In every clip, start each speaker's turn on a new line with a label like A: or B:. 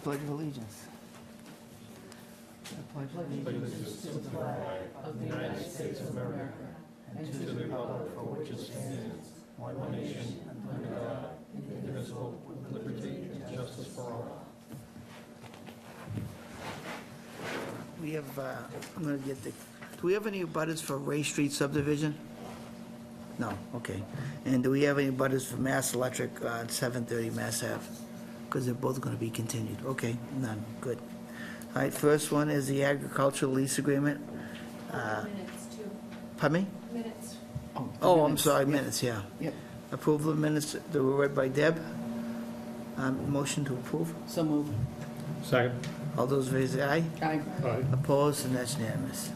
A: Pledge of allegiance. I pledge allegiance to the flag of the United States of America and to the republic for which it stands, one nation, under God, indivisible, with liberty and justice for all. We have, I'm gonna get the, do we have any butters for Ray Street subdivision? No, okay. And do we have any butters for Mass Electric on 730 Mass Ave? Because they're both gonna be continued. Okay, none, good. All right, first one is the agricultural lease agreement.
B: Minutes too.
A: Pardon me?
B: Minutes.
A: Oh, I'm sorry, minutes, yeah.
C: Yep.
A: Approval of minutes that were read by Deb. Motion to approve.
C: So moved.
D: Second.
A: All those in favor say aye.
C: Aye.
D: Aye.
A: Opposed, and that's unanimous.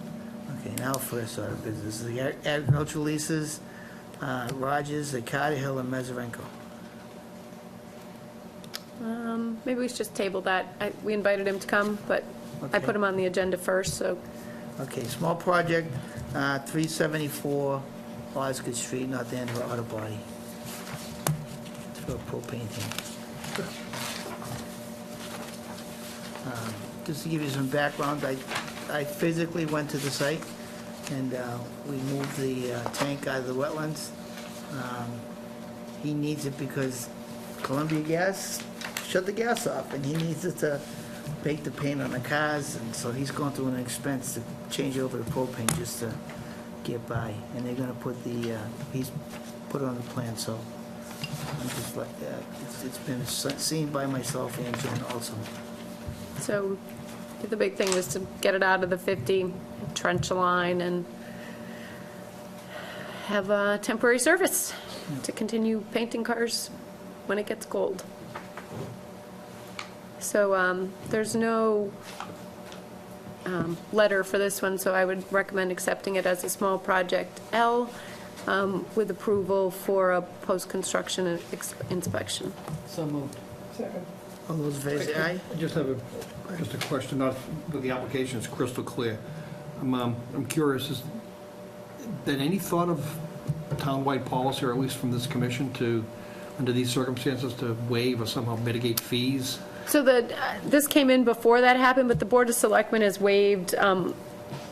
A: Okay, now first order of business, the agricultural leases, Rogers, the Carter Hill, and Mazarenko.
B: Maybe we should just table that. We invited him to come, but I
A: Okay.
B: put him on the agenda first, so
A: Okay, small project, 374 Osgood Street, North Andover Auto Body. It's for propane tank. Just to give you some background, I physically went to the site, and we moved the tank out of the wetlands. He needs it because Columbia Gas shut the gas off, and he needs it to bake the paint on the cars, and so he's going through an expense to change over to propane just to get by. And they're gonna put the, he's put it on the plan, so I'm just like, it's been seen by myself and Jen also.
B: So the big thing was to get it out of the 50, trench a line, and have a temporary service to continue painting cars when it gets cold. So there's no letter for this one, so I would recommend accepting it as a small project L with approval for a post-construction inspection.
C: So moved.
A: All those in favor say aye.
D: I just have a question, not, but the application is crystal clear. I'm curious, is there any thought of a townwide policy, or at least from this commission, to, under these circumstances, to waive or somehow mitigate fees?
B: So this came in before that happened, but the Board of Selectmen has waived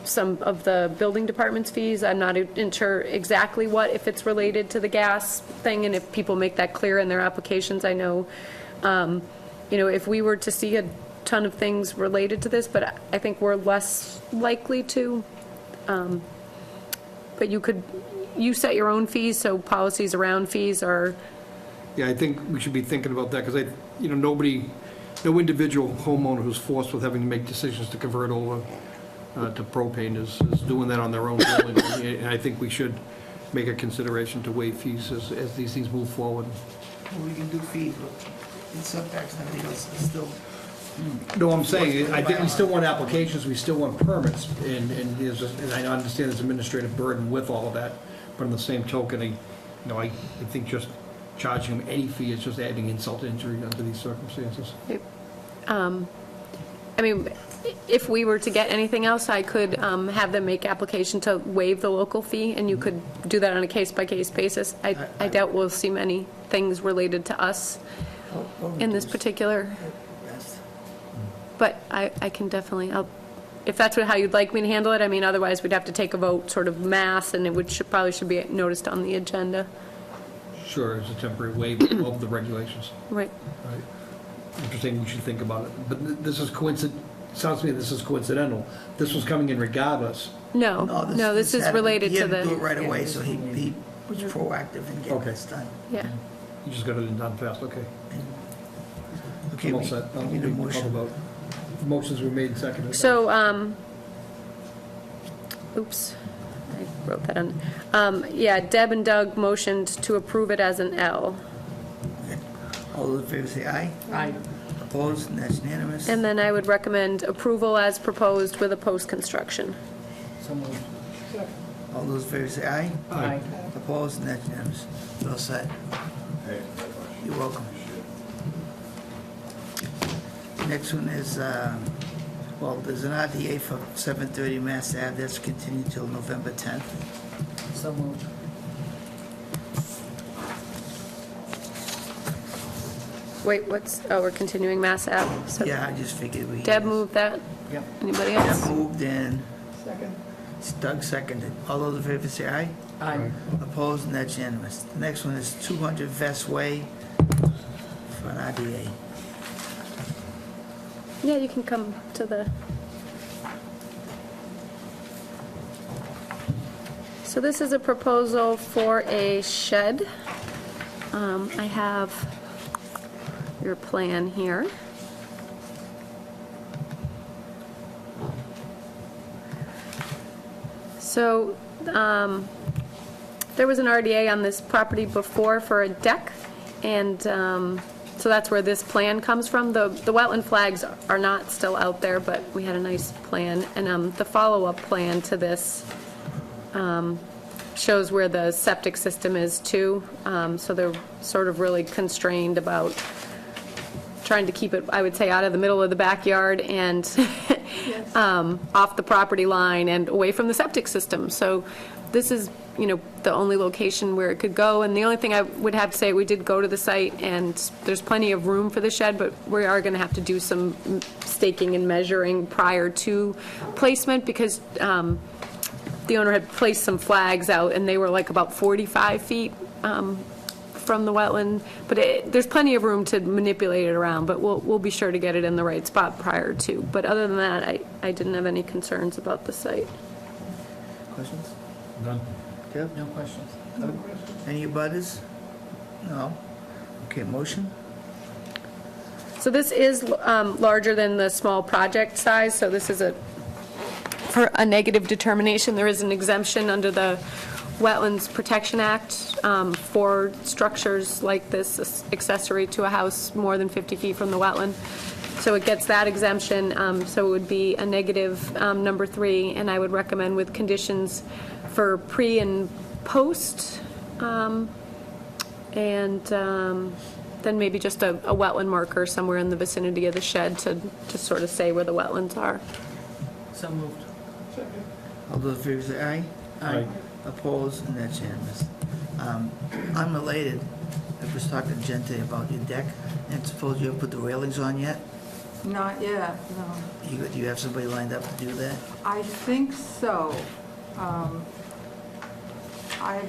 B: some of the building department's fees. I'm not sure exactly what, if it's related to the gas thing, and if people make that clear in their applications. I know, if we were to see a ton of things related to this, but I think we're less likely to. But you set your own fees, so policies around fees are.
D: Yeah, I think we should be thinking about that, because no individual homeowner who's forced with having to make decisions to convert over to propane is doing that on their own. And I think we should make a consideration to waive fees as these things move forward.
A: Well, we can do fees, but in setbacks and everything else is still.
D: No, I'm saying, I think we still want applications, we still want permits, and I understand there's administrative burden with all of that, but on the same token, I think just charging them any fee is just adding insult to injury under these circumstances.
B: If we were to get anything else, I could have them make application to waive the local fee, and you could do that on a case-by-case basis. I doubt we'll see many things related to us in this particular, but I can definitely, if that's how you'd like me to handle it. Otherwise we'd have to take a vote, sort of mass, and it probably should be noticed on the agenda.
D: Sure, it's a temporary waiver of the regulations.
B: Right.
D: Right. Interesting, we should think about it, but this is sounds to me this is coincidental. This was coming in regardless.
B: No, this is related
A: He
B: to
A: had to do it
B: the,
A: right away, so he was proactive in getting
D: Okay.
A: this done.
B: yeah.
D: You just got it done fast, okay.
A: Okay,
D: I'm all
A: we
D: set. I'll
A: need a
D: call the
A: motion.
D: vote. Motions were made and seconded.
B: So, oops, I wrote that on. Deb and Doug motioned to approve it as an L.
A: All those in favor say aye.
C: Aye.
A: Opposed, and that's unanimous.
B: And then I would recommend approval as proposed with a post-construction.
C: So moved.
A: All those in favor say aye.
C: Aye.
A: Opposed, and that's unanimous. Well said. You're welcome. Next one is, there's an RDA for 730 Mass Ave, that's continued till November 10th.
C: So moved.
B: Wait, we're continuing Mass Ave. So
A: Yeah, I just figured we.
B: Deb moved that.
C: Yep.
B: Anybody
A: Deb
B: else?
A: moved in,
C: Second.
A: Doug seconded. All those in favor say aye.
C: Aye.
A: Opposed, and that's unanimous. The next one is 200 Vest Way for an RDA.
B: Yeah, you can come to the... So this is a proposal for a shed. I have your plan here. So, there was an RDA on this property before for a deck, and so that's where this plan comes from. The wetland flags are not still out there, but we had a nice plan. And the follow-up plan to this shows where the septic system is too. So they're sort of really constrained about trying to keep it, I would say, out of the middle of the backyard and off the property line and away from the septic system. So this is, the only location where it could go. And the only thing I would have to say, we did go to the site, and there's plenty of room for the shed, but we are going to have to do some staking and measuring prior to placement, because the owner had placed some flags out, and they were like about 45 feet from the wetland, but there's plenty of room to manipulate it around, but we'll be sure to get it in the right spot prior to. But other than that, I didn't have any concerns about the site.
A: Questions?
D: None.
A: Deb?
C: No questions.
A: Any butters? No? Okay, motion?
B: So this is larger than the small project size, so this is for a negative determination. There is an exemption under the Wetlands Protection Act for structures like this, accessory to a house more than 50 feet from the wetland. So it gets that exemption, so it would be a negative number 3, and I would recommend with conditions for pre and post, and then maybe just a wetland marker somewhere in the vicinity of the shed to sort of say where the wetlands are.
C: So moved.
A: All those in favor say aye.
D: Aye.
A: Opposed, and that's unanimous. Unrelated, I was talking to Jen today about your deck, and suppose you have put the railings on yet?
E: Not yet, no.
A: Do you have somebody lined up to do that?
E: I think so. I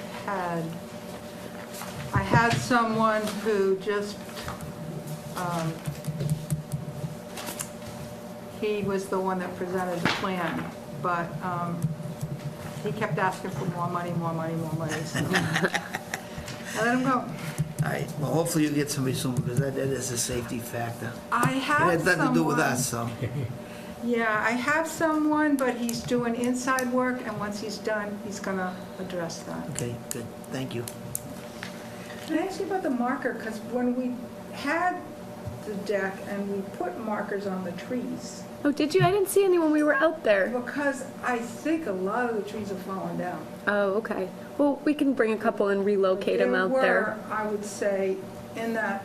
E: had someone who just, he was the one that presented the plan, but he kept asking for more money, so I let him go.
A: All right, well, hopefully you get somebody soon, because that is a safety factor.
E: I
A: It
E: have
A: has nothing to do with
E: someone-
A: us, so.
E: Yeah, I have someone, but he's doing inside work, and once he's done, he's gonna address that.
A: Okay, good, thank you.
E: Can I ask you about the marker? Because when we had the deck and we put markers on the trees,
B: Oh, did you? I didn't see any when we were out there.
E: because I think a lot of the trees have fallen down.
B: Oh, okay. Well, we can bring a couple and relocate them out there.
E: There were, I would say, in that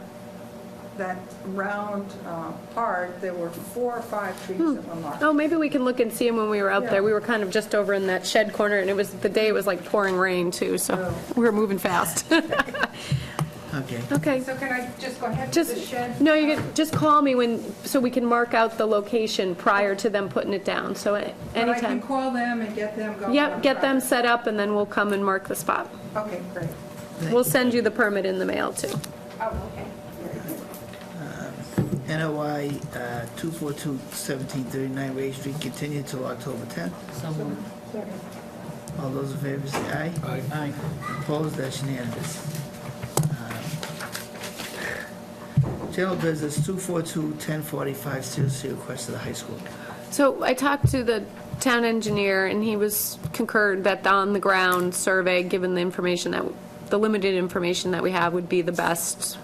E: round part, there were 4 or 5 trees that were marked.
B: Oh, maybe we can look and see them when we were out
E: Yeah.
B: there. We were kind of just over in that shed corner, and the day was like pouring rain too, so
E: Oh.
B: we were moving fast.
A: Okay,
B: Okay.
E: So can I just go ahead with
B: Just,
E: the shed?
B: no, you can, just call me so we can mark out the location prior to them putting it down, so
E: But I can
B: anytime.
E: call them and get them going.
B: Yep,
E: on
B: get them
E: Friday.
B: set up, and then we'll come and mark the spot.
E: Okay, great.
B: We'll send you the permit in the mail too.
E: Oh, okay.
A: NOI 242-1739 Ray Street, continued till October 10th.
C: So moved.
A: All those in favor say aye.
D: Aye.
C: Aye.
A: Opposed, that's unanimous. General business 242-1045 COC request of the high school.
B: So I talked to the town engineer, and he concurred that the on-the-ground survey, given the limited information that we have, would be the best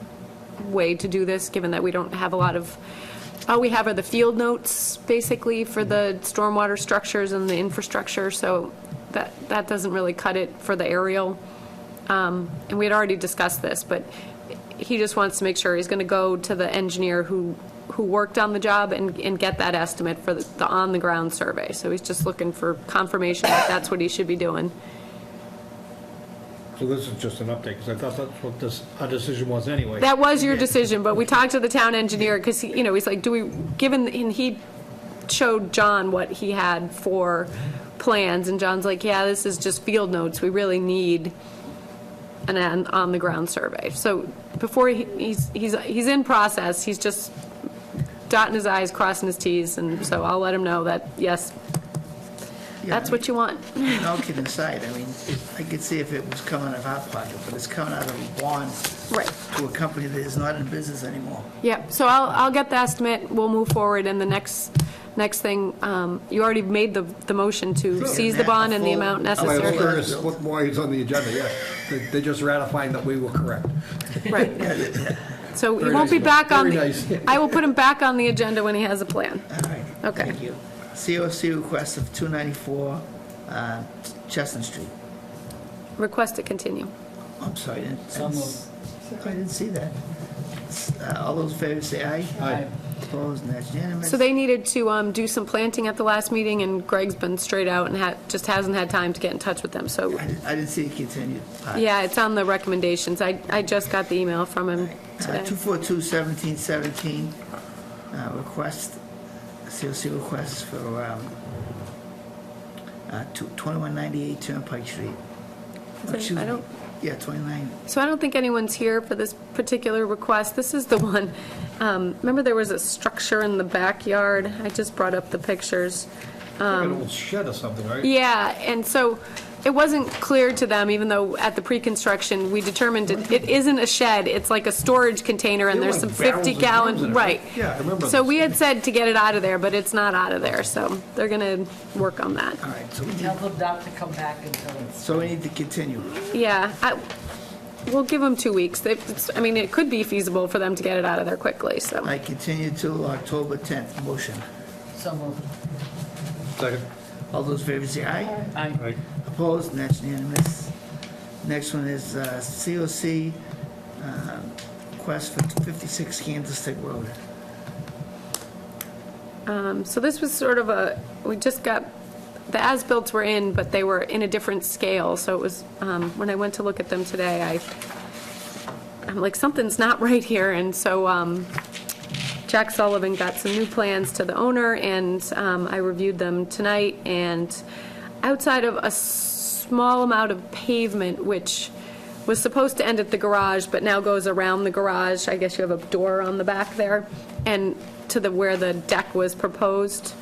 B: way to do this, given that we don't have a lot of, all we have are the field notes, basically, for the stormwater structures and the infrastructure, so that doesn't really cut it for the aerial. And we had already discussed this, but he just wants to make sure he's going to go to the engineer who worked on the job and get that estimate for the on-the-ground survey. So he's just looking for confirmation that that's what he should be doing.
D: So this is just an update, because I thought that's what our decision was anyway.
B: That was your decision, but we talked to the town engineer, because he, he's like, and he showed John what he had for plans, and John's like, yeah, this is just field notes, we really need an on-the-ground survey. So before he's in process, he's just dotting his i's, crossing his t's, and so I'll let him know that, yes,
A: Yeah,
B: that's what you want.
A: No kidding aside, I mean, I could see if it was coming out of our pocket, but it's coming out of a bond
B: Right.
A: to a company that is not in business anymore.
B: Yeah, so I'll get the estimate, we'll move forward, and the next thing, you already made the motion to
A: Sure.
B: seize the bond and the amount
D: I was
B: necessary.
D: curious why he's on the agenda, yeah. They're just ratifying that we were correct.
B: Right.
A: Yeah.
B: So he
D: Very
B: won't be
D: nice.
B: back on,
D: Very nice.
B: I will put him back on the agenda when he has a plan.
A: All right.
B: Okay.
A: Thank you. COC request of 294 Chestnut Street.
B: Request to continue.
A: I'm sorry,
C: So moved.
A: I didn't see that. All those in favor say aye.
C: Aye.
A: Opposed, and that's unanimous.
B: So they needed to do some planting at the last meeting, and Greg's been straight out and just hasn't had time to get in touch with them, so,
A: I didn't see it continued.
B: yeah, it's on the recommendations. I just got the email from him today.
A: 242-1717, request, COC request for 2198 Turnpike Street.
B: So
A: Excuse
B: I
A: me.
B: don't-
A: Yeah, 29.
B: So I don't think anyone's here for this particular request. This is the one, remember there was a structure in the backyard? I just brought up the pictures.
D: Like an old shed or something, right?
B: Yeah, and so it wasn't clear to them, even though at the pre-construction, we determined it isn't a shed, it's like a storage container, and
D: There were
B: there's some
D: like barrels and
B: 50-gallon,
D: drums in it,
B: right.
D: right? Yeah, I remember
B: So
D: this.
B: we had said to get it out of there, but it's not out of there, so they're gonna work on that.
A: All right, so
C: Tell them not to come back until it's.
A: we need to continue.
B: Yeah, we'll give them 2 weeks. I mean, it could be feasible for them to get it out of there quickly, so.
A: I continue till October 10th. Motion.
C: So moved.
D: Second.
A: All those in favor say aye.
C: Aye.
D: Right.
A: Opposed, and that's unanimous. Next one is COC, request for 56 Candlestick Road.
B: So this was sort of we just got, the as-bills were in, but they were in a different scale, so it was, when I went to look at them today, I'm like, something's not right here, and so Jack Sullivan got some new plans to the owner, and I reviewed them tonight, and outside of a small amount of pavement, which was supposed to end at the garage, but now goes around the garage, I guess you have a door on the back there, and to where the deck was proposed,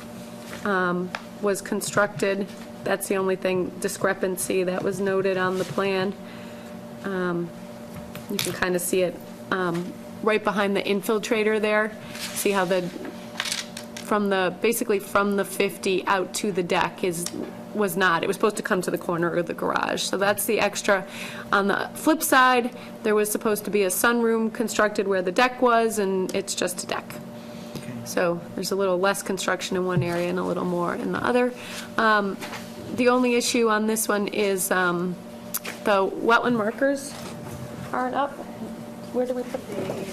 B: was constructed. That's the only discrepancy that was noted on the plan. You can kind of see it right behind the infiltrator there. See how basically from the 50 out to the deck was not. It was supposed to come to the corner of the garage. So that's the extra. On the flip side, there was supposed to be a sunroom constructed where the deck was, and it's just a deck. So there's a little less construction in one area and a little more in the other. The only issue on this one is the wetland markers aren't up. Where do we put the?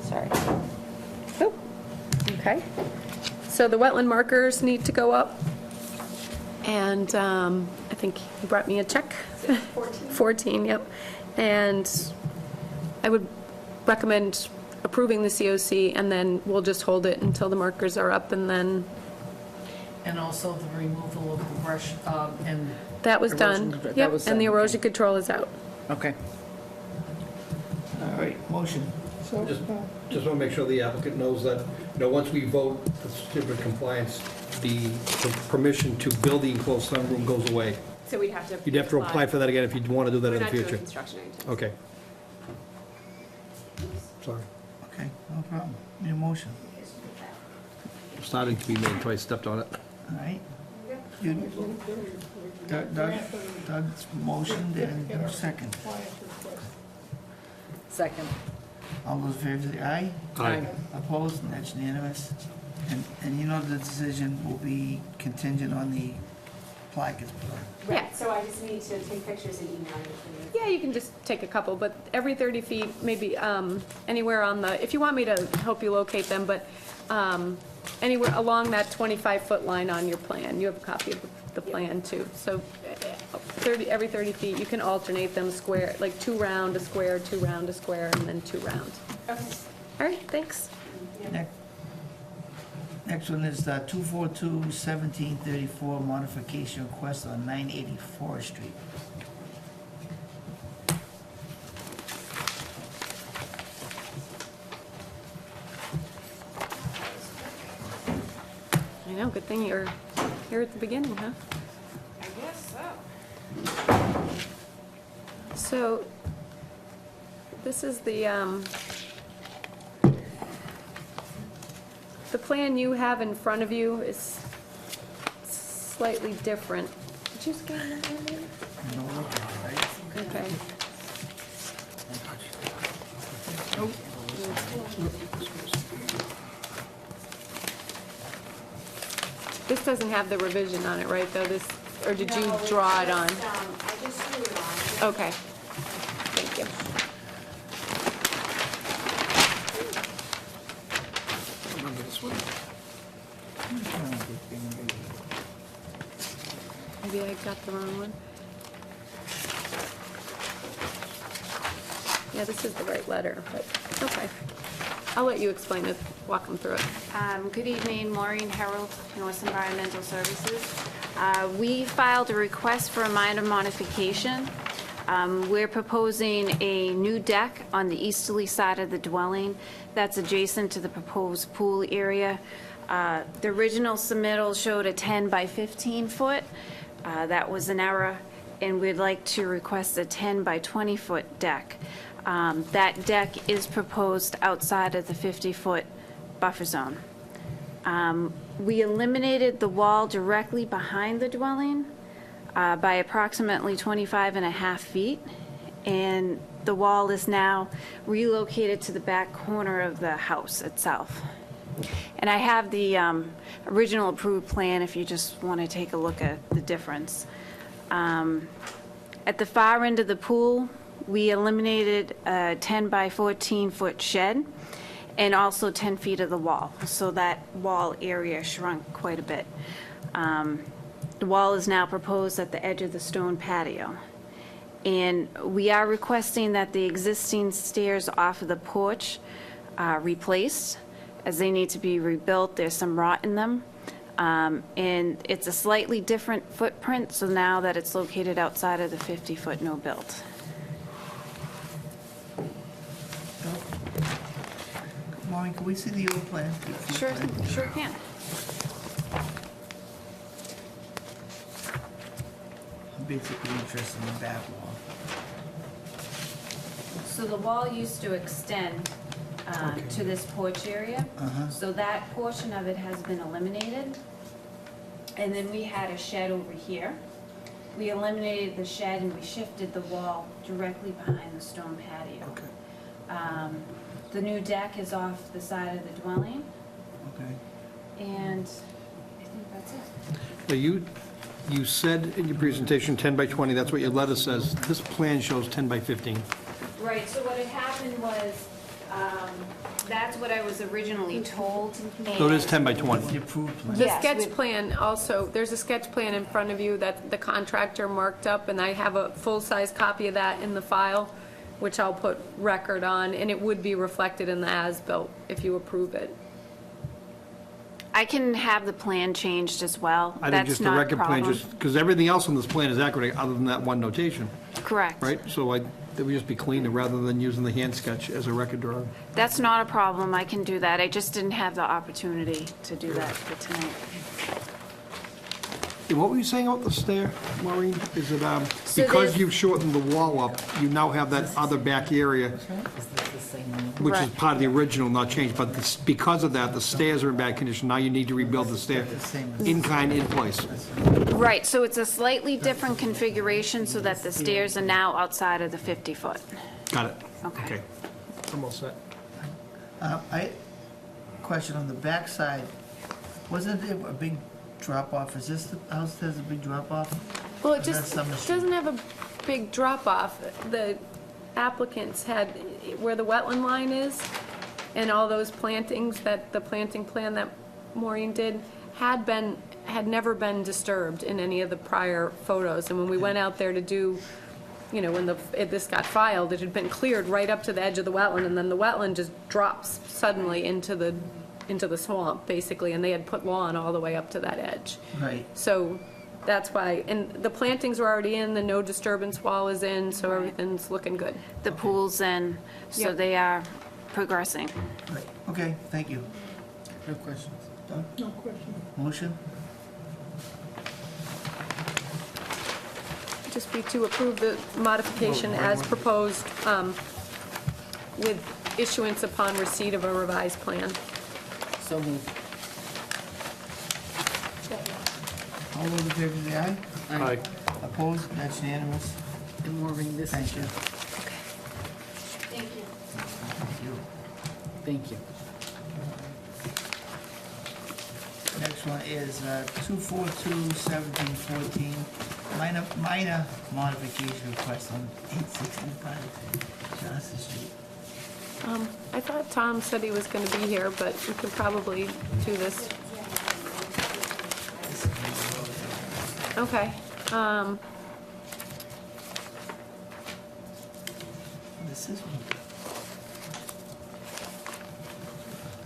B: Sorry. Oh, okay. So the wetland markers need to go up. And I think he brought me a check. 14, yep. And I would recommend approving the COC, and then we'll just hold it until the markers are up, and then
C: And also the removal of the brush, and.
B: that was done.
F: Erosion control, that
B: Yep,
F: was
B: and the
F: done,
B: erosion control is out.
F: Okay.
A: All right, motion.
D: Just want to make sure the applicant knows that, once we vote for certificate of compliance, the permission to build the enclosed sunroom goes away.
G: So we'd have to.
D: You'd have to apply for that again if you want to do that
G: We're
D: in the
G: not doing
D: future.
G: construction anytime.
D: Okay. Sorry.
A: Okay, no problem. Need a motion.
D: Starting to be made until I stepped on it.
A: All right. Doug's motioned and second.
C: Second.
A: All those in favor say aye.
D: Aye.
A: Opposed, and that's unanimous. And you know the decision will be contingent on the plaque is put on.
G: Right, so I just need to take pictures and email you.
B: Yeah, you can just take a couple, but every 30 feet, maybe anywhere on the, if you want me to help you locate them, but anywhere along that 25-foot line on your plan. You have a copy of the plan, too. So every 30 feet, you can alternate them square, like 2 round, a square, 2 round, a square, and then 2 round.
G: Okay.
B: All right, thanks.
A: Next one is 242-1734 modification request on 980 Forest Street.
B: I know, good thing you're here at the beginning, huh?
G: I guess so.
B: So, this is the plan you have in front of you is slightly different. Did you scan that one in?
A: No, look at it, right?
B: Okay. This doesn't have the revision on it, right, though, this, or did you
G: No,
B: draw it
G: it's
B: on?
G: just, I just drew it on.
B: Okay. Thank you.
D: Remember this one?
B: Maybe I got the wrong one. Yeah, this is the right letter, but, okay. I'll let you explain it, walk them through it.
F: Good evening, Maureen Harold, North Environmental Services. We filed a request for a minor modification. We're proposing a new deck on the easterly side of the dwelling that's adjacent to the proposed pool area. The original submittal showed a 10 by 15 foot. That was an error, and we'd like to request a 10 by 20 foot deck. That deck is proposed outside of the 50-foot buffer zone. We eliminated the wall directly behind the dwelling by approximately 25.5 feet, and the wall is now relocated to the back corner of the house itself. And I have the original approved plan if you just want to take a look at the difference. At the far end of the pool, we eliminated a 10 by 14 foot shed and also 10 feet of the wall, so that wall area shrunk quite a bit. The wall is now proposed at the edge of the stone patio. And we are requesting that the existing stairs off of the porch replaced, as they need to be rebuilt. There's some rot in them. And it's a slightly different footprint, so now that it's located outside of the 50-foot no-build.
A: Maureen, can we see the old plan? The approved
F: Sure,
A: plan?
F: sure can.
A: I'm basically interested in the back wall.
F: So the wall used to extend to this porch area. So that portion of it has been eliminated. And then we had a shed over here. We eliminated the shed and we shifted the wall directly behind the stone patio.
A: Okay.
F: The new deck is off the side of the dwelling,
A: Okay.
F: and I think that's it.
D: Now, you said in your presentation 10 by 20, that's what your letter says. This plan shows 10 by 15.
F: Right, so what had happened was, that's what I was originally told.
D: So it is 10 by 20.
A: The approved plan.
B: The
F: Yes,
B: sketch
F: with-
B: plan also, there's a sketch plan in front of you that the contractor marked up, and I have a full-size copy of that in the file, which I'll put record on, and it would be reflected in the as-built if you approve it.
F: I can have the plan changed as well.
D: I think
F: That's
D: just the
F: not a
D: record plan,
F: problem.
D: just, because everything else on this plan is accurate, other than that one notation,
F: Correct.
D: right? So it would just be cleaner rather than using the hand sketch as a record drawing.
F: That's not a problem, I can do that. I just didn't have the opportunity to do that for tonight.
D: And what were you saying about the stair, Maureen? Is it,
F: So
D: because
F: there's-
D: you've shortened the wall up, you now have that other back area, which is
F: Right.
D: part of the original, not changed, but because of that, the stairs are in bad condition. Now you need to rebuild the stair in kind, in place.
F: Right, so it's a slightly different configuration so that the stairs are now outside of the 50-foot.
D: Got it?
F: Okay.
D: I'm all set.
A: Question on the back side, wasn't there a big drop-off? Is this the house that has a big drop-off?
B: Well,
A: Or
B: it
A: is that
B: just
A: Summer Street?
B: doesn't have a big drop-off. The applicants had, where the wetland line is, and all those plantings, that the planting plan that Maureen did, had been had never been disturbed in any of the prior photos. And when we went out there to do, you know, when this got filed, it had been cleared right up to the edge of the wetland, and then the wetland just drops suddenly into the swamp, basically, and they had put lawn all the way up to that edge.
A: Right.
B: So that's why, and the plantings were already in, the no disturbance wall is in, so everything's looking good.
F: The pool's in, so
B: Yep.
F: they are progressing.
A: Right, okay, thank you.
H: No questions.
A: Done?
H: No questions.
A: Motion?
B: Just be to approve the modification as proposed with issuance upon receipt of a revised plan.
H: So moved.
A: All those in favor say aye.
D: Aye.
A: Opposed? That's unanimous.
H: And Maureen, this
A: Thank
H: is
A: you.
G: Thank you.
A: Thank you.
H: Thank you.
A: Next one is 242-1714, minor modification request on 865 Johnson Street.
B: I thought Tom said he was going to be here, but we could probably do this. Okay.
A: This is one.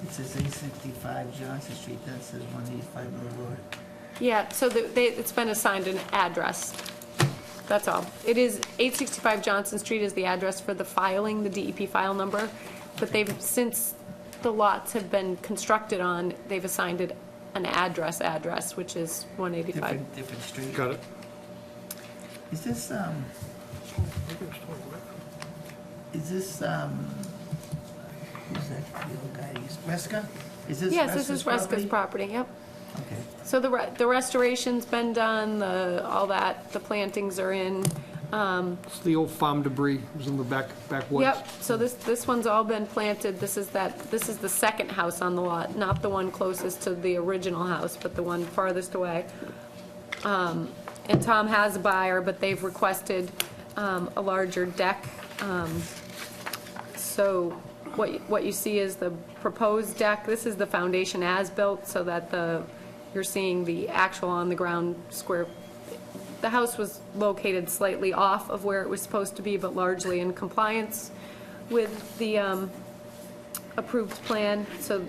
A: It says 865 Johnson Street, that says 185 Middle Road.
B: Yeah, so it's been assigned an address. That's all. It is 865 Johnson Street is the address for the filing, the DEP file number. But since the lots have been constructed on, they've assigned it an address, which is 185.
A: Different street.
D: Got it.
A: Is this, who's that, the old guy, is Reska? Is this
B: Yes, this is
A: Reska's
B: Reska's property, yep.
A: Okay.
B: So the restoration's been done, all that, the plantings are in.
D: It's the old farm debris, it was in the back woods.
B: Yep, so this one's all been planted. This is the second house on the lot, not the one closest to the original house, but the one farthest away. And Tom has a buyer, but they've requested a larger deck. So what you see is the proposed deck. This is the foundation as-built, so that you're seeing the actual on-the-ground square. The house was located slightly off of where it was supposed to be, but largely in compliance with the approved plan. So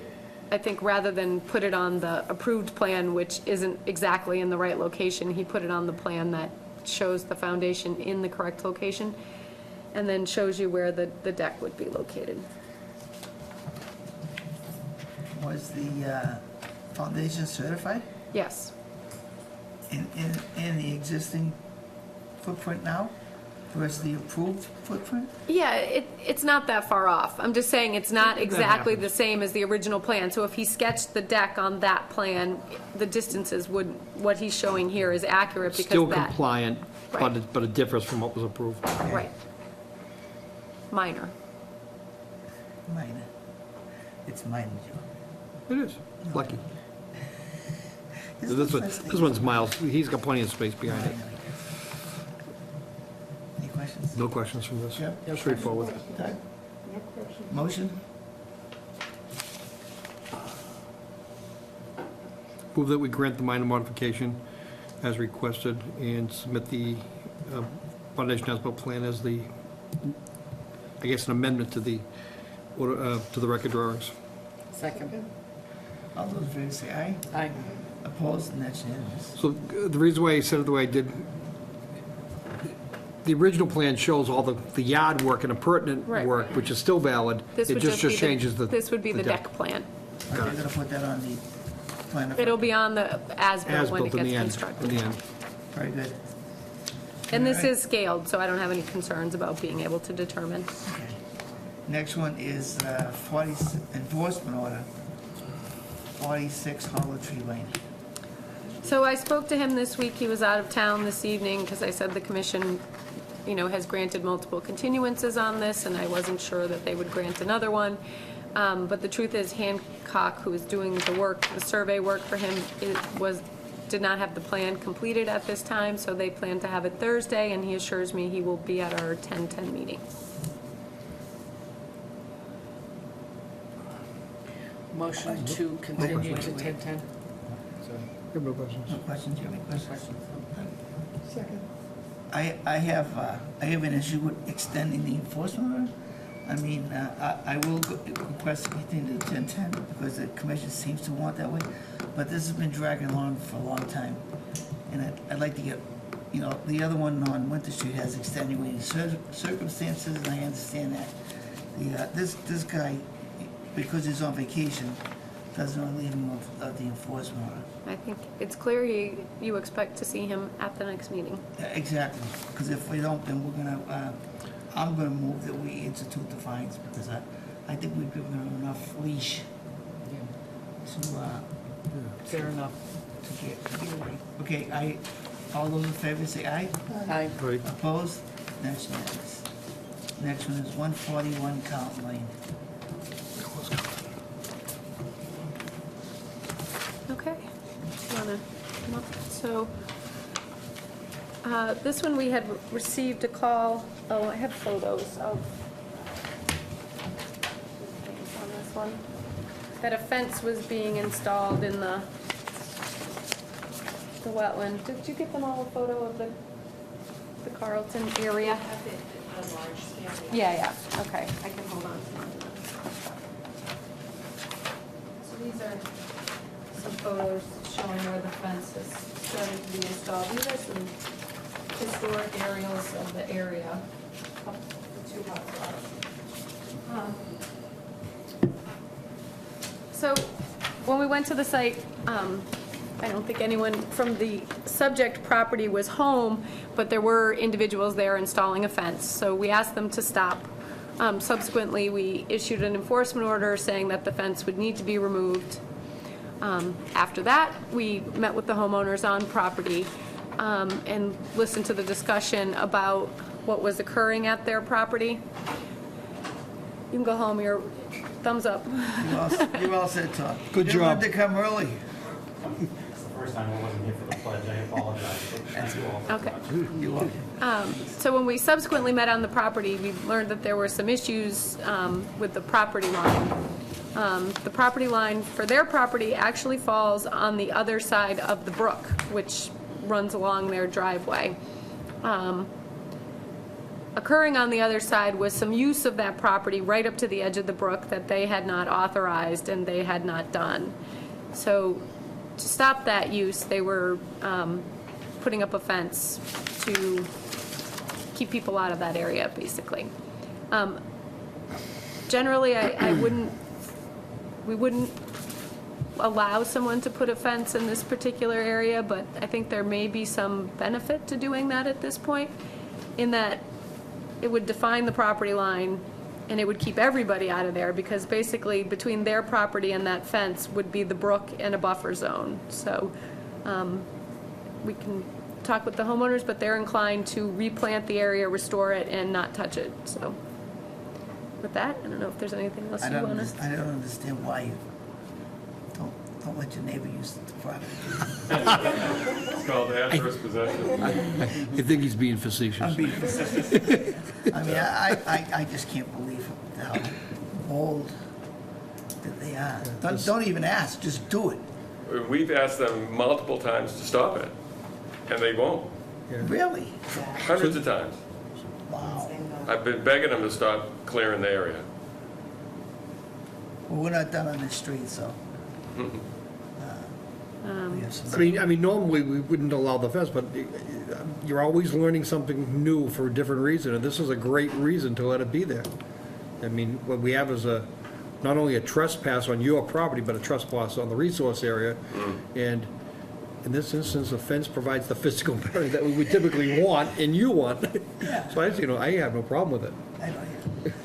B: I think rather than put it on the approved plan, which isn't exactly in the right location, he put it on the plan that shows the foundation in the correct location, and then shows you where the deck would be located.
A: Was the foundation certified
B: Yes.
A: in the existing footprint now versus the approved footprint?
B: Yeah, it's not that far off. I'm just saying it's not exactly the same as the original plan. So if he sketched the deck on that plan, the distances what he's showing here is accurate because
D: Still
B: that.
D: compliant,
B: Right.
D: but it differs from what was approved.
B: Right. Minor.
A: Minor. It's minor, Joe.
D: It is, lucky.
A: There's
D: This
A: no
D: one,
A: such
D: this
A: thing.
D: one's miles, he's got plenty of space behind it.
A: Any questions?
D: No questions from this.
A: Yep.
D: Straightforward.
A: Doug? Motion?
D: Move that we grant the minor modification as requested and submit the foundation as-built plan as the, I guess, an amendment to the record drawings.
H: Second.
A: All those in favor say aye.
H: Aye.
A: Opposed? And that's unanimous.
D: So the reason why I said it the way I did, the original plan shows all the yard work and appurtenant
B: Right.
D: work, which is still valid.
B: This
D: It
B: would
D: just
B: be
D: changes the.
B: This would be the deck plan.
A: Are they gonna put that on the plan? of-
B: It'll be on the as-built when it
D: As-built in
B: gets
D: the end,
B: constructed.
D: in the end.
A: Very good.
B: And this
A: Alright.
B: is scaled, so I don't have any concerns about being able to determine.
A: Okay. Next one is 40 enforcement order, 46 Hollow Tree Lane.
B: So I spoke to him this week. He was out of town this evening because I said the commission, has granted multiple continuances on this, and I wasn't sure that they would grant another one. But the truth is Hancock, who was doing the work, the survey work for him, did not have the plan completed at this time, so they plan to have it Thursday, and he assures me he will be at our 10:10 meeting.
H: Motion to continue to
A: wait.
H: 10:10.
D: have no questions.
A: No questions, you have any questions?
H: Questions?
E: Second.
A: I have an issue with extending the enforcement order. I mean, I will request to continue to 10/10 because the commission seems to want that way, but this has been dragging along for a long time. And I'd like to get, you know, the other one on Winter Street has extenuating circumstances, and I understand that. This guy, because he's on vacation, doesn't relieve him of the enforcement order.
B: I think it's clear you expect to see him at the next meeting.
A: Exactly, because if we don't, then we're gonna, I'm gonna move that we institute the fines, because I think we've given him enough leash
H: Yeah.
A: to
H: Fair enough.
A: get away. Okay, all those in favor say aye.
H: Aye.
D: Right.
A: Opposed? That's unanimous. Next one is 141 Carlton Lane.
B: Okay. Wanna come up? So, this one we had received a call, oh, I have photos of things on this one, that a fence was being installed in the wetland. Did you get them all a photo of the Carlton area? Yeah, okay, I can hold on to one. So these are some photos showing where the fence is starting to be installed. These are some historic aerials of the area, up the two hot spots. So when we went to the site, I don't think anyone from the subject property was home, but there were individuals there installing a fence. So we asked them to stop. Subsequently, we issued an enforcement order saying that the fence would need to be removed. After that, we met with the homeowners on property and listened to the discussion about what was occurring at their property. You can go home, your thumbs up.
A: You're all set, Tom.
D: Good
A: You
D: job.
A: didn't have to come early.
I: It's the first time I wasn't here for the pledge. I apologize. Thank you all.
B: Okay.
A: You're welcome.
B: So when we subsequently met on the property, we learned that there were some issues with the property line. The property line for their property actually falls on the other side of the brook, which runs along their driveway. Occurring on the other side was some use of that property right up to the edge of the brook that they had not authorized and they had not done. So to stop that use, they were putting up a fence to keep people out of that area, basically. Generally, we wouldn't allow someone to put a fence in this particular area, but I think there may be some benefit to doing that at this point, in that it would define the property line and it would keep everybody out of there, because basically between their property and that fence would be the brook and a buffer zone. So we can talk with the homeowners, but they're inclined to replant the area, restore it, and not touch it. So with that, I don't know if there's anything else
A: I
B: you
A: don't
B: want to...
A: understand, I don't understand why you don't let your neighbor use the property.
J: It's called adverse possession.
D: I think he's being facetious.
A: I'm being facetious. I mean, I just can't believe how bold that they are. Don't even ask, just do it.
J: We've asked them multiple times to stop it, and they won't.
A: Really?
J: Hundreds of times.
A: Wow.
J: I've been begging them to stop clearing the area.
A: Well, we're not done on this street, so. We have some-
D: I mean, normally we wouldn't allow the fence, but you're always learning something new for a different reason, and this is a great reason to let it be there. I mean, what we have is not only a trespass on your property, but a trespass on the resource area. And in this instance, a fence provides the physical barrier that we typically want and you want.
A: Yeah.
D: So I have no problem with it.
A: I don't either.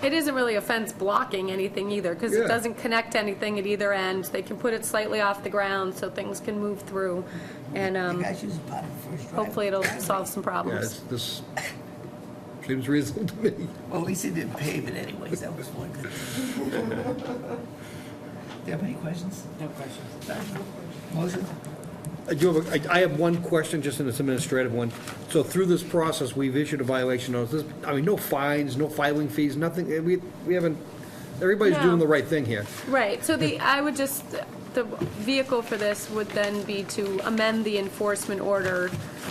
B: It isn't really a fence blocking anything either, because
D: Yeah.
B: it doesn't connect anything at either end. They can put it slightly off the ground so things can move through, and
A: You guys use part of the first driveway.
B: hopefully it'll solve some
D: Yeah,
B: problems.
D: this seems reasonable to me.
A: Well, at least they didn't pave it anyways, that was one good thing. Do you have any questions?
H: No questions.
A: Motion?
D: I have one question, just an administrative one. So through this process, we've issued a violation notice. I mean, no fines, no filing fees, nothing. We haven't, everybody's
B: No.
D: doing the right thing here.
B: Right, so I would just the vehicle for this would then be to amend the enforcement order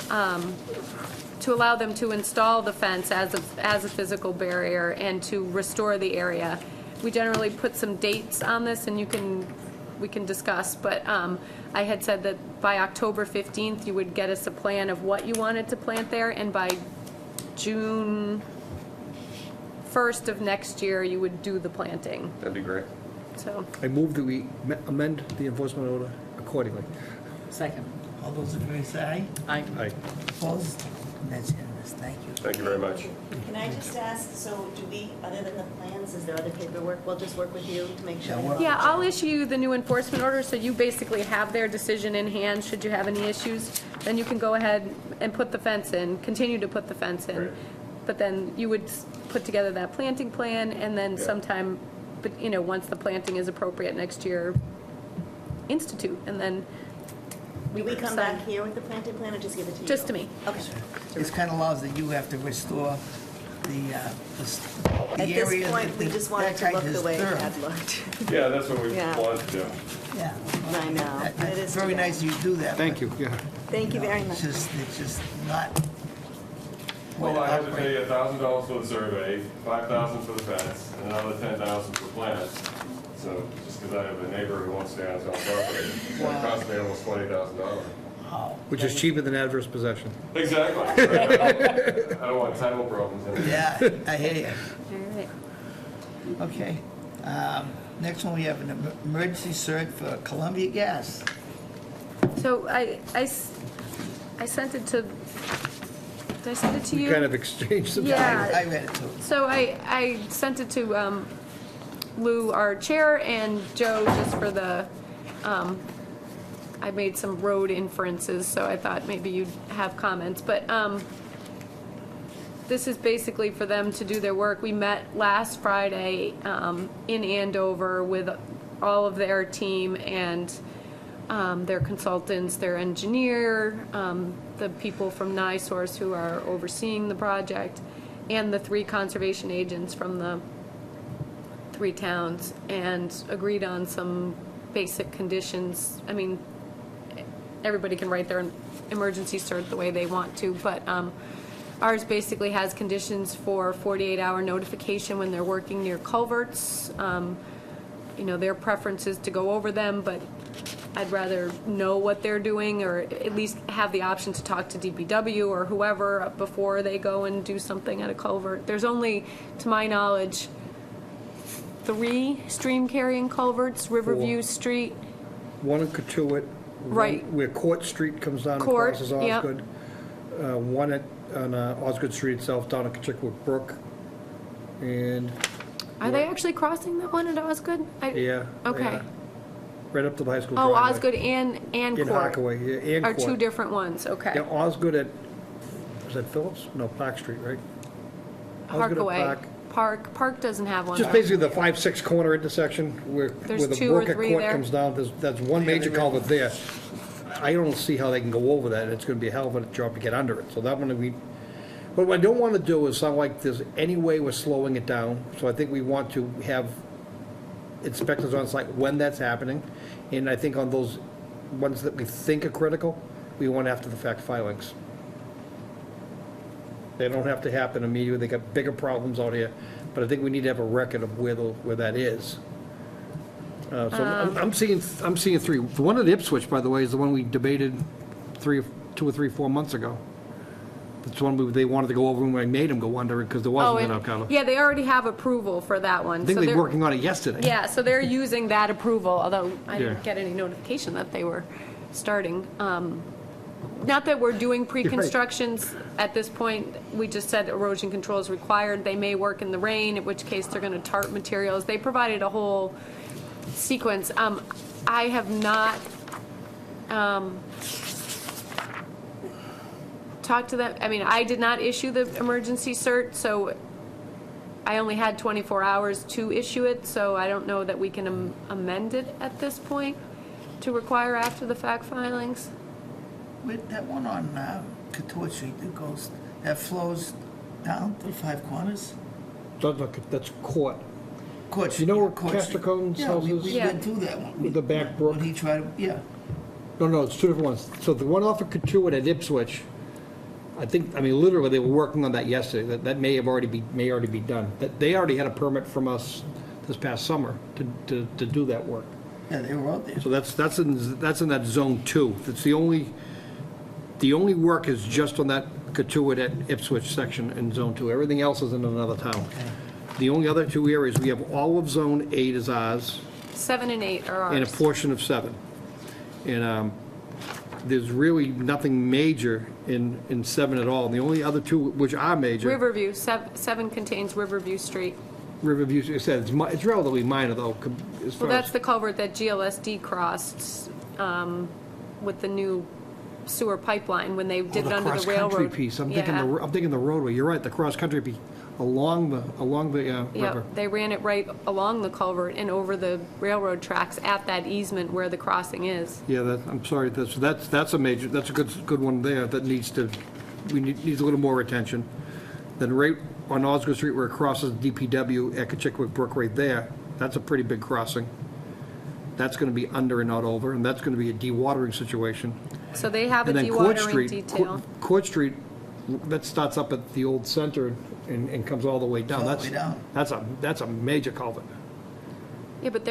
B: to allow them to install the fence as a physical barrier and to restore the area. We generally put some dates on this, and we can discuss, but I had said that by October 15th, you would get us a plan of what you wanted to plant there, and by June 1st of next year, you would do the planting,
J: That'd be great.
B: so.
D: I move that we amend the enforcement order accordingly.
H: Second.
A: All those in favor say aye.
H: Aye.
D: Aye.
A: Opposed? That's unanimous, thank you.
J: Thank you very much.
G: Can I just ask, so do we, other than the plans, is there other paperwork? We'll just work with you to make sure.
A: Yeah,
G: we
A: we're-
G: have
B: Yeah,
G: all the
B: I'll issue you the new enforcement order, so you basically have their decision in hand, should you have any issues. Then you can go ahead and put the fence in, continue to put the fence in.
J: Great.
B: But then you would put together that planting plan, and then
J: Yeah.
B: sometime, but, you know, once the planting is appropriate next year, institute, and then
G: Do we come
B: sign.
G: back here with the planting plan or just give it to you?
B: Just to me.
G: Okay.
A: This kind of laws that you have to restore the
G: At
A: area.
G: this point, we just want it to look the way it had looked.
J: Yeah, that's what we
G: Yeah.
J: wanted to do.
A: Yeah.
G: I know. It
A: That's
G: is
A: very
G: too bad.
A: nice you do that.
D: Thank
A: but,
D: you, yeah.
G: Thank you very much.
A: It's just not.
J: Well, I have to pay $1,000 for the survey, $5,000 for the fence, and another $10,000 for plants. So just because I have a neighbor who wants to stay on his own property, it's going to cost me almost $20,000.
A: Wow.
D: Which is cheaper than adverse possession.
J: Exactly. I don't want title problems. in it.
A: Yeah, I hear you.
B: All right.
A: Okay. Next one, we have an emergency cert for Columbia Gas.
B: So I sent it to, did I send it to you?
D: We kind of exchanged some.
B: Yeah.
A: I read it too.
B: So I sent it to Lou, our chair, and Joe, just for the, I made some road inferences, so I thought maybe you'd have comments. But this is basically for them to do their work. We met last Friday in Andover with all of their team and their consultants, their engineer, the people from NiSource who are overseeing the project, and the 3 conservation agents from the 3 towns, and agreed on some basic conditions. I mean, everybody can write their emergency cert the way they want to, but ours basically has conditions for 48-hour notification when they're working near culverts. You know, their preference is to go over them, but I'd rather know what they're doing, or at least have the option to talk to DPW or whoever before they go and do something at a culvert. There's only, to my knowledge, 3 stream-carrying culverts, Riverview Street.
D: One in Katuitt. one
B: Right.
D: Where Court Street comes down and
B: Court,
D: crosses
B: yep.
D: Osgood. One on Osgood Street itself down at Kachikwa Brook. And,
B: Are they actually crossing that one at Osgood?
D: yeah.
B: Okay.
D: yeah. Right up to the high school
B: Oh,
D: driveway.
B: Osgood and
D: In
B: Court
D: Harkaway, yeah, and
B: are
D: Court.
B: 2 different ones, okay.
D: Yeah, Osgood at, is that Phillips? No, Park Street, right? Osgood at
B: Harkaway. Park doesn't have one.
D: Just basically the 5-6 corner intersection where
B: There's
D: the
B: 2 or
D: brook at
B: 3
D: Court
B: there.
D: comes down, that's one major culvert there. I don't see how they can go over that, it's gonna be a hell of a job to get under it, so that one but what I don't wanna do is sound like there's any way we're slowing it down, so I think we want to have inspectors on site when that's happening, and I think on those ones that we think are critical, we want after the fact filings. They don't have to happen immediately, they got bigger problems out here, but I think we need to have a record of where that is. So I'm seeing 3. The one at Ipswich, by the way, is the one we debated 2 or 3, 4 months ago. It's one they wanted to go over and I made them go under it because there
B: Oh,
D: wasn't
B: and-
D: enough color.
B: yeah, they already have approval for that one.
D: I think
B: so
D: they're
B: they're-
D: working on it yesterday.
B: Yeah, so they're using that approval, although I
D: Yeah.
B: didn't get any notification that they were starting. Not that we're doing pre-constructions at this point, we just said erosion control is required. They may work in the rain, in which case they're gonna tarp materials. They provided a whole sequence. I have not talked to them. I mean, I did not issue the emergency cert, so I only had 24 hours to issue it, so I don't know that we can amend it at this point to require after-the-fact filings.
A: With that one on Katuitt Street that flows down through 5 Corners?
D: That's Court.
A: Court
D: You know where
A: Court
D: Castor
A: Street.
D: Cone's
A: Yeah,
D: house
A: we
D: is?
A: we
B: Yeah.
A: went through that one.
D: With the back brook?
A: When he tried, yeah.
D: No, it's two different ones. So the one off of Katuitt at Ipswich, I mean, literally, they were working on that yesterday. That may already be done. That they already had a permit from us this past summer to do that work.
A: Yeah, they were out there.
D: So that's in that zone 2. That's the only work is just on that Katuitt at Ipswich section in zone 2. Everything else is in another town. The only other 2 areas, we have all of zone 8 is ours,
B: 7 and 8 are
D: and a
B: ours.
D: portion of 7. And there's really nothing major in 7 at all. The only other 2 which are major,
B: Riverview, 7 contains Riverview Street.
D: Riverview, you said, it's relatively minor though, as far
B: Well, that's
D: as,
B: the culvert that GLSD crossed with the new sewer pipeline when they did it under the
D: cross-country
B: railroad.
D: piece. I'm
B: Yeah.
D: thinking the roadway. You're right, the cross-country piece along the river.
B: Yep, they ran it right along the culvert and over the railroad tracks at that easement where the crossing is.
D: Yeah, I'm sorry, that's a major, that's a good one there that needs a little more attention. Then right on Osgood Street where it crosses DPW at Kachikwick Brook right there, that's a pretty big crossing. That's gonna be under and not over, and that's gonna be a dewatering situation.
B: So they have a
D: And then Court
B: dewatering
D: Street,
B: detail.
D: Court Street, that starts up at the old center and comes all the way down.
A: All the way down.
D: That's a major culvert.
B: Yeah, but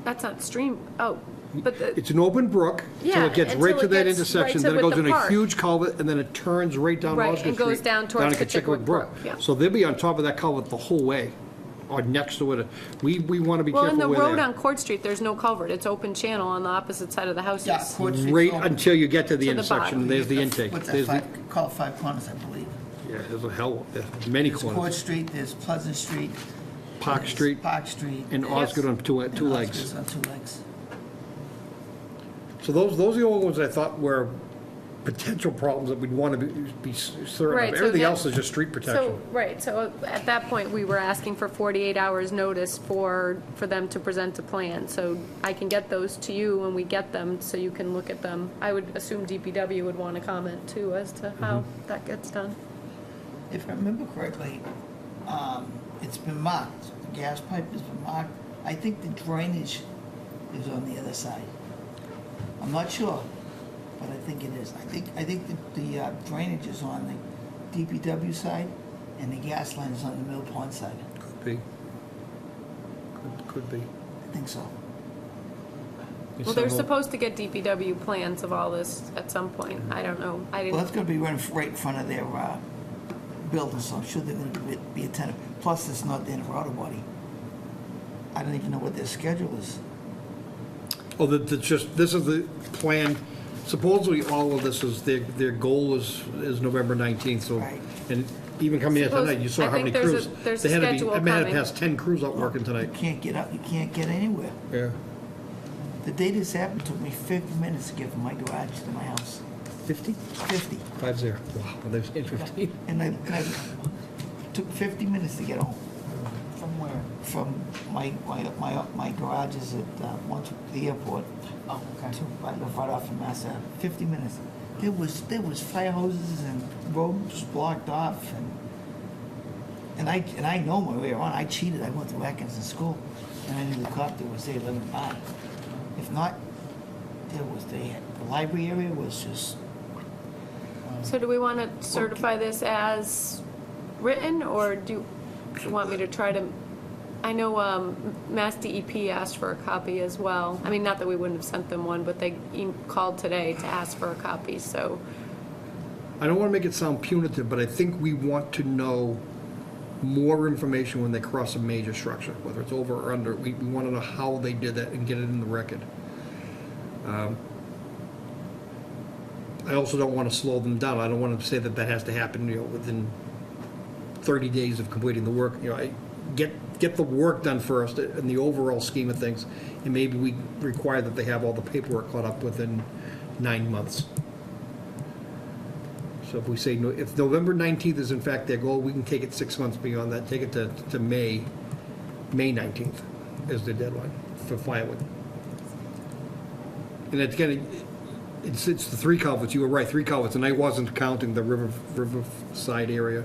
B: that's not stream, but the,
D: It's an open brook, so
B: Yeah,
D: it gets
B: until
D: right to
B: it
D: that
B: gets
D: intersection,
B: right
D: then it
B: to
D: goes
B: with
D: in
B: the
D: a
B: park.
D: huge culvert, and then it turns right down
B: Right,
D: Osgood
B: and
D: Street.
B: goes down towards Kachikwick Brook, yeah.
D: So they'll be on top of that culvert the whole way, or next to it. We want to be
B: well, in
D: careful
B: the
D: where
B: road
D: they're.
B: on Court Street, there's no culvert. It's open channel on the opposite side of the houses.
A: Yeah, Court Street's
D: Right
A: open.
D: until you get to the
B: To the
D: intersection,
B: bottom.
D: there's the intake.
A: What's
D: There's
A: that,
D: the-
A: called Five Corners, I believe.
D: Yeah, there's a hell, many
A: There's Court
D: corners.
A: Street, there's Pleasant Street.
D: Park
A: there's
D: Street
A: Park Street.
D: and Osgood on two
A: and
D: legs.
A: Osgood's on 2 legs.
D: So those are the only ones I thought were potential problems that we'd want to be certain
B: Right,
D: of.
B: so
D: Everything
B: that-
D: else is just street protection.
B: So at that point, we were asking for 48 hours notice for them to present a plan. So I can get those to you when we get them, so you can look at them. I would assume DPW would want to comment too as to how that gets done.
A: If I remember correctly, it's been marked. The gas pipe has been marked. I think the drainage is on the other side. I'm not sure, but I think it is. I think the drainage is on the DPW side, and the gas line is on the Mill Pond side.
D: Could be. Could be.
A: I think so.
B: Well, they're supposed to get DPW plans of all this at some point. I don't know. I
A: Well, that's
B: didn't,
A: gonna be right in front of their building, so I'm sure they're gonna be attentive. Plus, it's not the end of auto body. I don't even know what their schedule is.
D: Oh, this is the plan, supposedly all of this is, their goal is November 19th, so.
A: Right.
D: And even coming here tonight, you saw
B: I
D: how many
B: think
D: crews.
B: there's a
D: They had to be-
B: schedule
D: I may have
B: coming.
D: passed 10 crews out working tonight.
A: You can't get up, you can't get anywhere.
D: Yeah.
A: The day this happened took me 50 minutes to get from my garage to my house.
D: 50?
A: 50.
D: 50. Wow, well, they've said 15.
A: And I took 50 minutes to get home.
H: From where?
A: From my garage is at the airport.
H: Oh, okay.
A: I live right off of Mass Ave. 50 minutes. There was fire hoses and roads blocked off, and I know my way around. I cheated. I went to Atkins in school, and I knew the cop that was there 11:05. If not, the library area was just.
B: so do we want to certify this as written, or do you want me to try to, I know Mass DEP asked for a copy as well. I mean, not that we wouldn't have sent them one, but they called today to ask for a copy, so.
D: I don't want to make it sound punitive, but I think we want to know more information when they cross a major structure, whether it's over or under. We want to know how they did that and get it in the record. I also don't want to slow them down. I don't want to say that has to happen, within 30 days of completing the work. Get the work done first in the overall scheme of things, and maybe we require that they have all the paperwork caught up within 9 months. So if we say, if November 19th is in fact their goal, we can take it 6 months beyond that, take it to May 19th is the deadline for filing. And it's the 3 culverts, you were right, 3 culverts, and I wasn't counting the riverside area.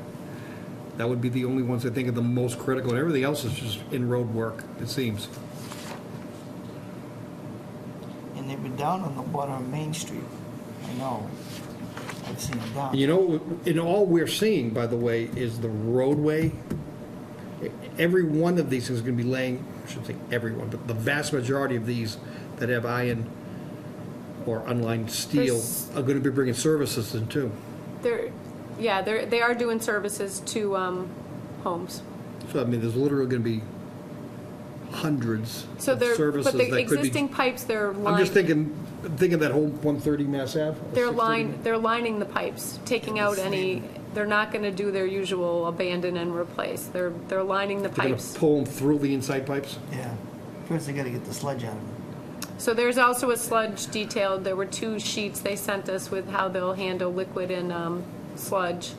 D: That would be the only ones I think are the most critical, and everything else is just in-road work, it seems.
A: And they've been down on the bottom of Main Street. I know. I've seen them down.
D: And you know, and all we're seeing, by the way, is the roadway. Every one of these is gonna be laying, I shouldn't say everyone, but the vast majority of these that have iron or unlined steel
B: There's-
D: are gonna be bringing services in too.
B: They are doing services to homes.
D: So, I mean, there's literally gonna be hundreds
B: So
D: of
B: they're,
D: services
B: but
D: that
B: the
D: could be.
B: existing pipes, they're
D: I'm just
B: lined,
D: thinking of that whole 130 Mass Ave. or 630.
B: they're lining the pipes, taking out any, they're not gonna do their usual abandon and replace. They're lining the
D: They're gonna
B: pipes.
D: pull them through the inside pipes?
A: Yeah. First, they gotta get the sludge out of them.
B: So there's also a sludge detailed, there were 2 sheets they sent us with how they'll handle liquid and sludge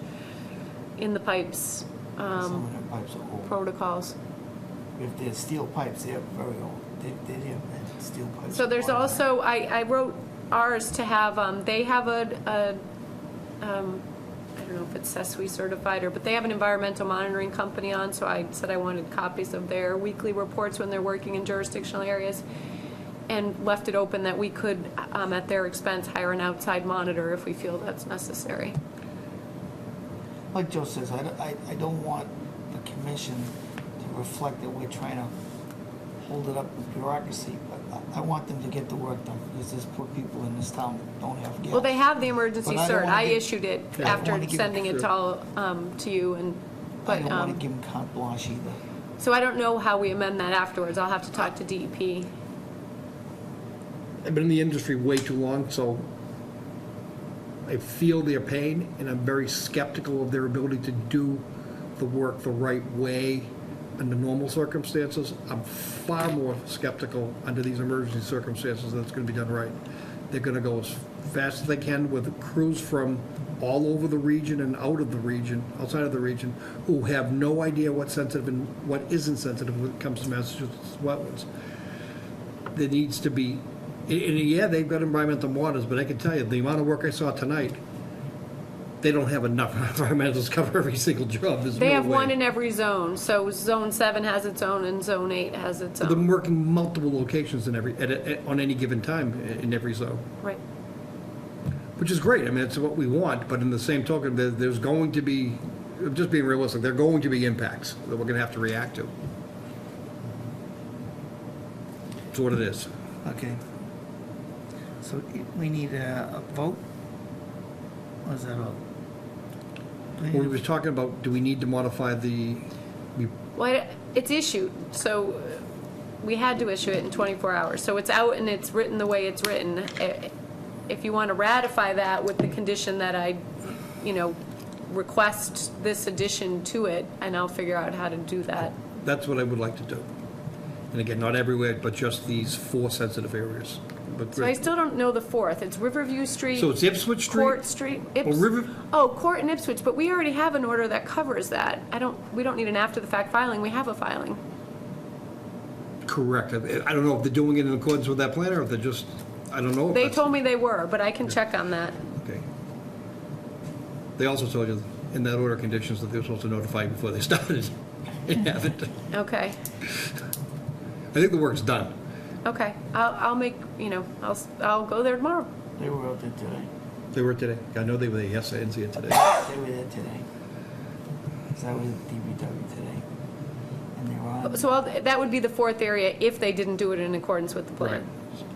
B: in the pipes,
A: Some of their pipes are old.
B: protocols.
A: If they're steel pipes, they're very old. They have steel pipes.
B: So there's also, I wrote ours to have, they have I don't know if it's SESWI certified but they have an environmental monitoring company on, so I said I wanted copies of their weekly reports when they're working in jurisdictional areas, and left it open that we could, at their expense, hire an outside monitor if we feel that's necessary.
A: Like Joe says, I don't want the commission to reflect that we're trying to hold it up with bureaucracy, but I want them to get the work done, because there's poor people in this town that don't have gas.
B: Well, they have the emergency
A: But I don't
B: cert.
A: wanna
B: I
A: give-
B: issued it
A: Yeah, I don't
B: after
A: wanna give-
B: sending it to all, to you, and,
A: I
B: but,
A: don't want to give them carte blanche either.
B: so I don't know how we amend that afterwards. I'll have to talk to DEP.
D: I've been in the industry way too long, so I feel their pain, and I'm very skeptical of their ability to do the work the right way under normal circumstances. I'm far more skeptical under these emergency circumstances that it's gonna be done right. They're gonna go as fast as they can with crews from all over the region and out of the region, outside of the region, who have no idea what's sensitive and what isn't sensitive when it comes to Massachusetts wetlands. There needs to be, and yeah, they've got environmental monitors, but I can tell you, the amount of work I saw tonight, they don't have enough environmentals to cover every single job. There's no way.
B: They have one in every zone, so Zone 7 has its own and Zone 8 has its
D: They're
B: own.
D: working multiple locations in on any given time in every zone,
B: Right.
D: which is great. I mean, it's what we want, but in the same token, there's going to be, just being realistic, there are going to be impacts that we're gonna have to react to. It's what it is.
A: Okay. So we need a vote? Or is that all? Do we
D: We
A: need
D: were talking about, do we need to modify
B: Well, it's issued, so we had to issue it in 24 hours. So it's out and it's written the way it's written. If you want to ratify that with the condition that I, request this addition to it, and I'll figure out how to do that.
D: that's what I would like to do. And again, not everywhere, but just these 4 sensitive areas. But
B: So I still don't know the 4th. It's Riverview Street.
D: So it's Ipswich Street?
B: Court Street. Court and Ipswich, but we already have an order that covers that. We don't need an after-the-fact filing. We have a filing.
D: Correct. I don't know if they're doing it in accordance with that plan, or if they're just, I don't know. if
B: They
D: that's-
B: told me they were, but I can check on that.
D: Okay. They also told you in that order of conditions that they were supposed to notify you before they started. They haven't.
B: Okay.
D: I think the work's done.
B: Okay. I'll make, I'll go there tomorrow.
A: They were out there today.
D: They were today. I know they were there yesterday. I didn't see it today.
A: They were there today. 'Cause I was at DPW today. And they were on.
B: So that would be the 4th area if they didn't do it in accordance with the plan.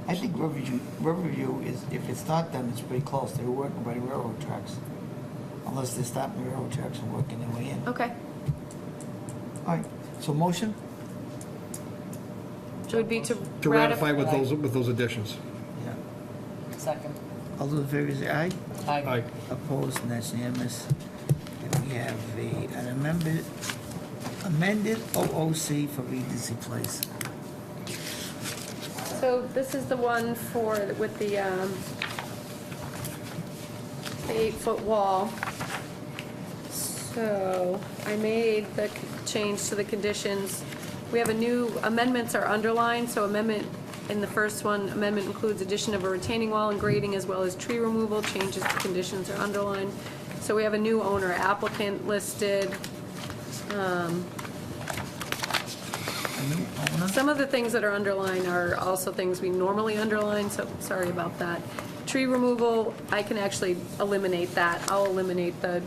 A: I think Riverview is, if it's not done, it's pretty close. They were working by the railroad tracks. Unless they stop the railroad tracks and working their way in.
B: Okay.
A: All right, so motion?
B: It would be to
D: To ratify with those additions.
A: Yeah.
H: Second.
A: All those in favor say aye.
H: Aye.
A: Opposed, and that's unanimous. And we have an amended OOC for Regency Place.
B: So this is the one with the 8-foot wall. So I made the change to the conditions. We have amendments are underlined, so amendment, in the first one, amendment includes addition of a retaining wall and grading as well as tree removal. Changes to conditions are underlined. So we have a new owner applicant listed.
A: A new owner?
B: Some of the things that are underlined are also things we normally underline, so sorry about that. Tree removal, I can actually eliminate that. I'll eliminate the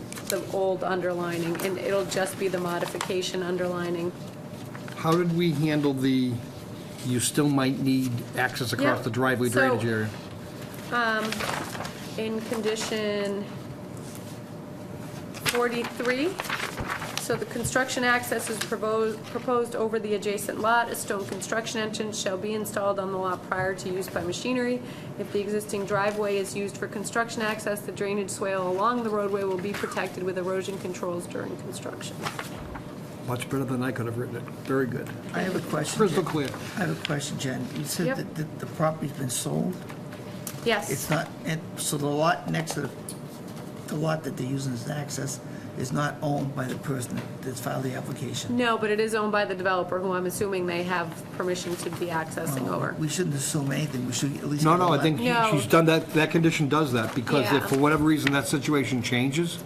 B: old underlining, and it'll just be the modification underlining.
D: How did we handle the, you still might need access across
B: Yeah.
D: the driveway
B: So-
D: drainage area?
B: In condition 43, so the construction access is proposed over the adjacent lot. A stone construction entrance shall be installed on the lot prior to use by machinery. If the existing driveway is used for construction access, the drainage swale along the roadway will be protected with erosion controls during construction.
D: Much better than I could have written it. Very good.
A: I have a question.
D: Crystal
A: Jen.
D: clear.
A: I have a question, Jen. You said
B: Yep.
A: that the property's been sold?
B: Yes.
A: It's not, and so the lot next to the lot that they're using as access is not owned by the person that's filed the application?
B: No, but it is owned by the developer, who I'm assuming they have permission to be accessing over.
A: We shouldn't assume anything, we should at least.
D: No,
A: get
D: no,
A: a
D: I think
B: No.
D: she's done that, that condition does that, because if
B: Yeah.
D: for whatever reason that situation changes,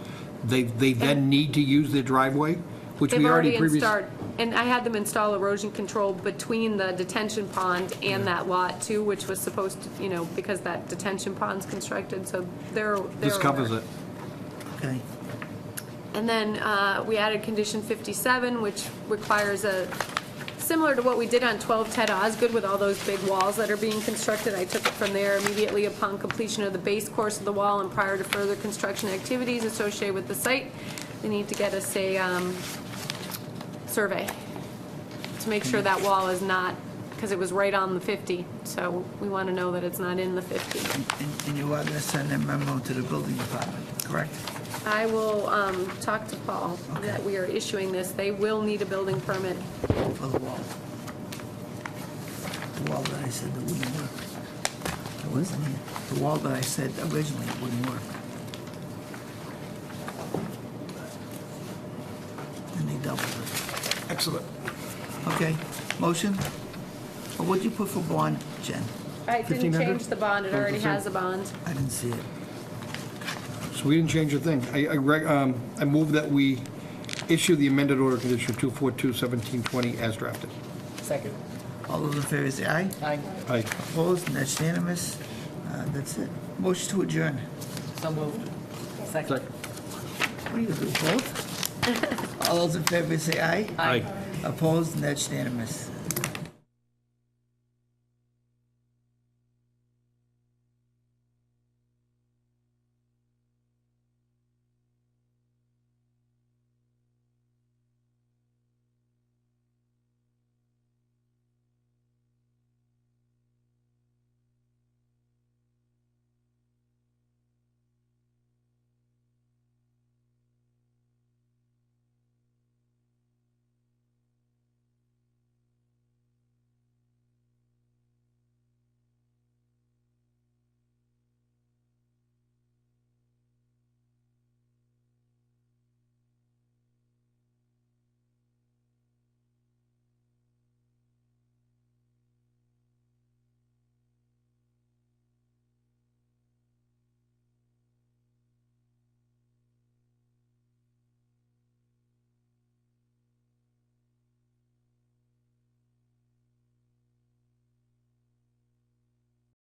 D: they then need to use their driveway, which
B: They've
D: we
B: already
D: already previously.
B: installed, and I had them install erosion control between the detention pond and that lot too, which was supposed to, because that detention pond's constructed, so they're
D: This covers
B: aware.
D: it.
A: Okay,
B: And then we added condition 57, which requires similar to what we did on 12 Ted Osgood with all those big walls that are being constructed. I took it from there. Immediately upon completion of the base course of the wall and prior to further construction activities associated with the site, they need to get us a survey to make sure that wall is not, because it was right on the 50, so we want to know that it's not in the 50.
A: and you are gonna send a memo to the building department, correct?
B: I will talk to Paul that we are issuing this. They will need a building permit.
A: For the wall. The wall that I said that wouldn't work. It wasn't here. The wall that I said originally wouldn't work. And they doubled it.
D: Excellent.
A: Okay, motion? Or what'd you put for bond, Jen?
B: I didn't
D: 1,500?
B: change the bond, it already has a bond.
A: I didn't see it.
D: So we didn't change a thing. I move that we issue the amended order condition 242-1720 as drafted.
H: Second.
A: All those in favor say aye.
H: Aye.
D: Aye.
A: Opposed, and that's unanimous. That's it. Motion to adjourn.
H: So moved. Second.
A: What are you gonna do, both? All those in favor say aye.
D: Aye.
A: Opposed, and that's unanimous.